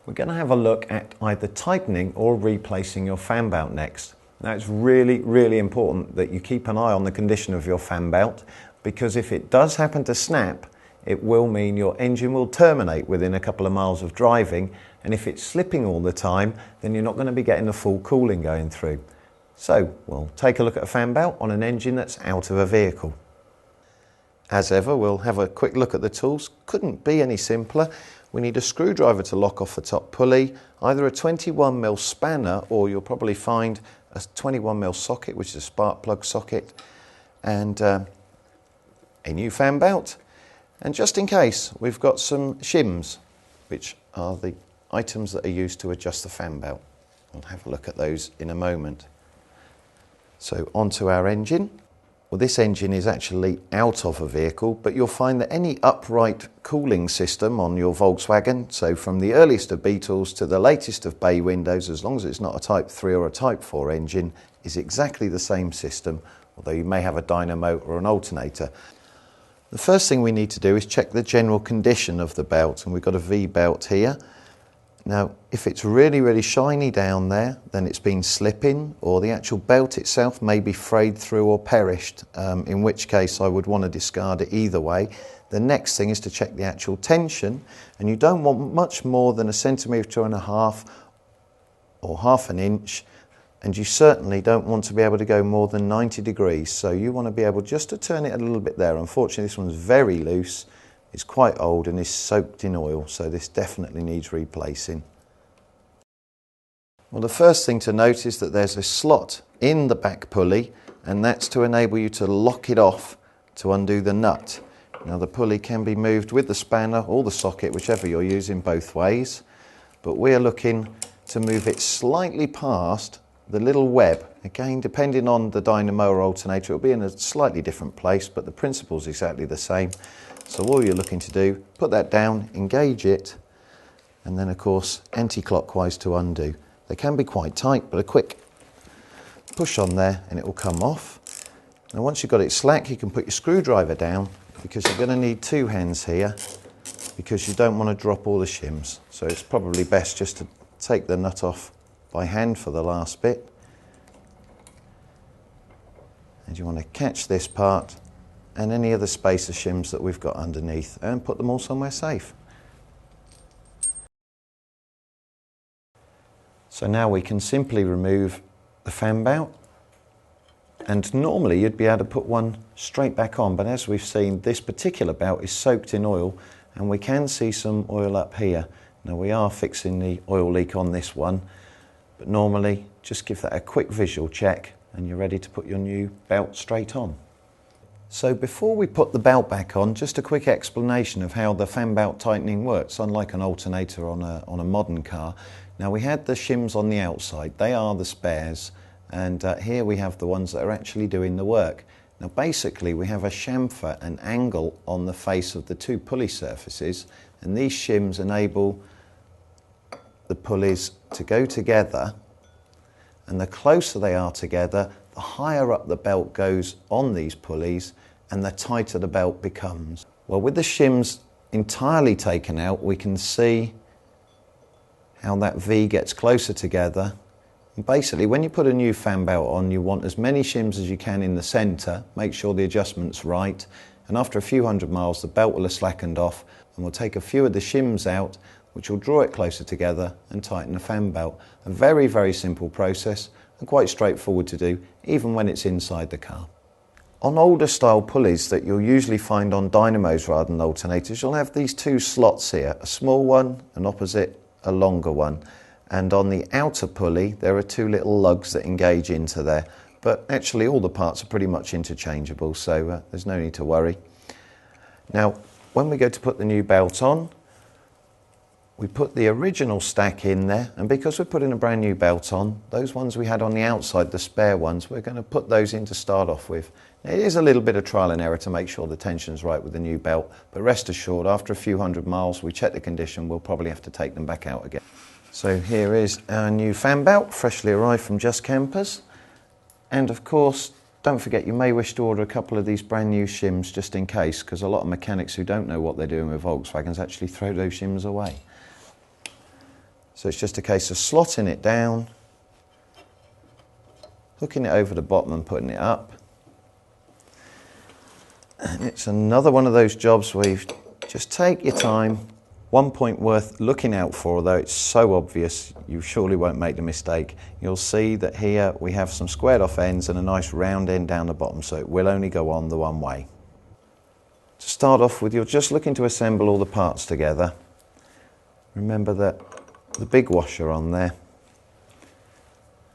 We're going to have a look at either tightening or replacing your fan belt next. Now it's really important that you keep an eye on the condition of your fan belt, because if it does happen to snap, it will mean your engine will terminate within a couple of miles of driving, and if it's slipping all the time, then you're not going to be getting the full cooling going through. So we'll take a look at a fan belt on an engine that's out of a vehicle. As ever, we'll have a quick look at the tools. Couldn't be any simpler. We need a screwdriver to lock off the top pulley, either a 21mm spanner, or you'll probably find a 21mm socket, which is a spark plug socket, and a new fan belt. And just in case, we've got some shims, which are the items that are used to adjust the fan belt. We'll have a look at those in a moment. So onto our engine. Well, this engine is actually out of a vehicle, but you'll find that any upright cooling system on your Volkswagen, so from the earliest of Beetles to the latest of bay windows, as long as it's not a Type 3 or a Type 4 engine, is exactly the same system, although you may have a dynamo or an alternator. The first thing we need to do is check the general condition of the belt, and we've got a V-belt here. Now, if it's really shiny down there, then it's been slipping, or the actual belt itself may be frayed through or perished, in which case I would want to discard it either way. The next thing is to check the actual tension, and you don't want much more than 1.5 cm or half an inch, and you certainly don't want to be able to go more than 90 degrees, so you want to be able just to turn it a little bit there. Unfortunately, this one's very loose. It's quite old and is soaked in oil, so this definitely needs replacing. Well, the first thing to note is that there's a slot in the back pulley, and that's to enable you to lock it off to undo the nut. Now, the pulley can be moved with the spanner or the socket, whichever you're using, both ways, but we're looking to move it slightly past the little web. Again, depending on the dynamo or alternator, it'll be in a slightly different place, but the principle's exactly the same. So all you're looking to do, put that down, engage it, and then of course anti-clockwise to undo. They can be quite tight, but a quick push on there and it will come off. Now once you've got it slack, you can put your screwdriver down, because you're going to need two hands here, because you don't want to drop all the shims. So it's probably best just to take the nut off by hand for the last bit. And you want to catch this part and any other spacer shims that we've got underneath, and put them all somewhere safe. So now we can simply remove the fan belt, and normally you'd be able to put one straight back on, but as we've seen, this particular belt is soaked in oil, and we can see some oil up here. Now we are fixing the oil leak on this one, but normally just give that a quick visual check and you're ready to put your new belt straight on. So before we put the belt back on, just a quick explanation of how the fan belt tightening works, unlike an alternator on a modern car. Now we had the shims on the outside, they are the spares, and here we have the ones that are actually doing the work. Now basically we have a chamfer, an angle on the face of the two pulley surfaces, and these shims enable the pulleys to go together, and the closer they are together, the higher up the belt goes on these pulleys and the tighter the belt becomes. Well, with the shims entirely taken out, we can see how that V gets closer together. And basically, when you put a new fan belt on, you want as many shims as you can in the centre, make sure the adjustment's right, and after a few hundred miles the belt will have slackened off, and we'll take a few of the shims out, which will draw it closer together and tighten the fan belt. A very simple process, and quite straightforward to do, even when it's inside the car. On older style pulleys that you'll usually find on dynamos rather than alternators, you'll have these two slots here, a small one and opposite a longer one. And on the outer pulley there are two little lugs that engage into there, but actually all the parts are pretty much interchangeable, so there's no need to worry. Now when we go to put the new belt on, we put the original stack in there, and because we're putting a brand new belt on, those ones we had on the outside, the spare ones, we're going to put those in to start off with. Now, it is a little bit of trial and error to make sure the tension's right with the new belt, but rest assured, after a few hundred miles, we check the condition, we'll probably have to take them back out again. So here is our new fan belt, freshly arrived from Just Kampers. And of course, don't forget, you may wish to order a couple of these brand new shims just in case, because a lot of mechanics who don't know what they're doing with Volkswagens actually throw those shims away. So it's just a case of slotting it down, hooking it over the bottom and putting it up. And it's another one of those jobs where you just take your time. One point worth looking out for, although it's so obvious you surely won't make the mistake, you'll see that here we have some squared off ends and a nice round end down the bottom, so it will only go on the one way. To start off with, you're just looking to assemble all the parts together. Remember that the big washer on there,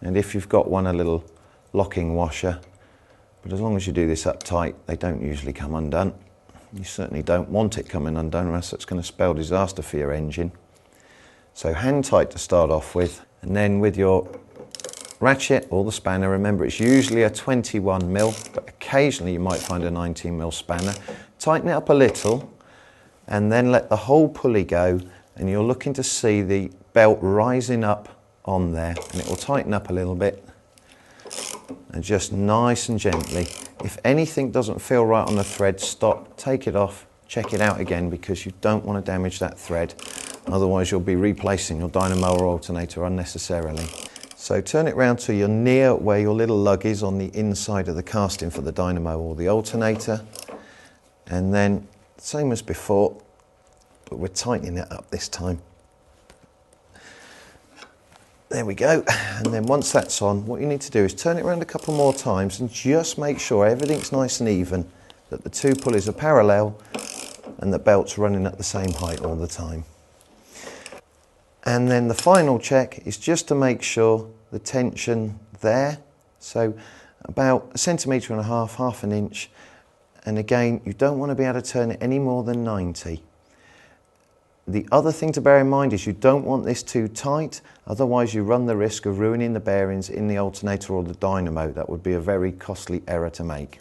and if you've got one, a little locking washer, but as long as you do this up tight, they don't usually come undone. You certainly don't want it coming undone, or else it's going to spell disaster for your engine. So hand tight to start off with, and then with your ratchet or the spanner, remember it's usually a 21mm, but occasionally you might find a 19mm spanner. Tighten it up a little and then let the whole pulley go, and you're looking to see the belt rising up on there, and it will tighten up a little bit, and just nice and gently. If anything doesn't feel right on the thread, stop, take it off, check it out again, because you don't want to damage that thread. Otherwise you'll be replacing your dynamo or alternator unnecessarily. So turn it round till you're near where your little lug is on the inside of the casting for the dynamo or the alternator. And then, same as before, but we're tightening it up this time. There we go. And then once that's on, what you need to do is turn it around a couple more times and just make sure everything's nice and even, that the two pulleys are parallel and the belt's running at the same height all the time. And then the final check is just to make sure the tension there, so about 1.5 centimetres, half an inch, and again you don't want to be able to turn it any more than 90. The other thing to bear in mind is you don't want this too tight, otherwise you run the risk of ruining the bearings in the alternator or the dynamo. That would be a very costly error to make.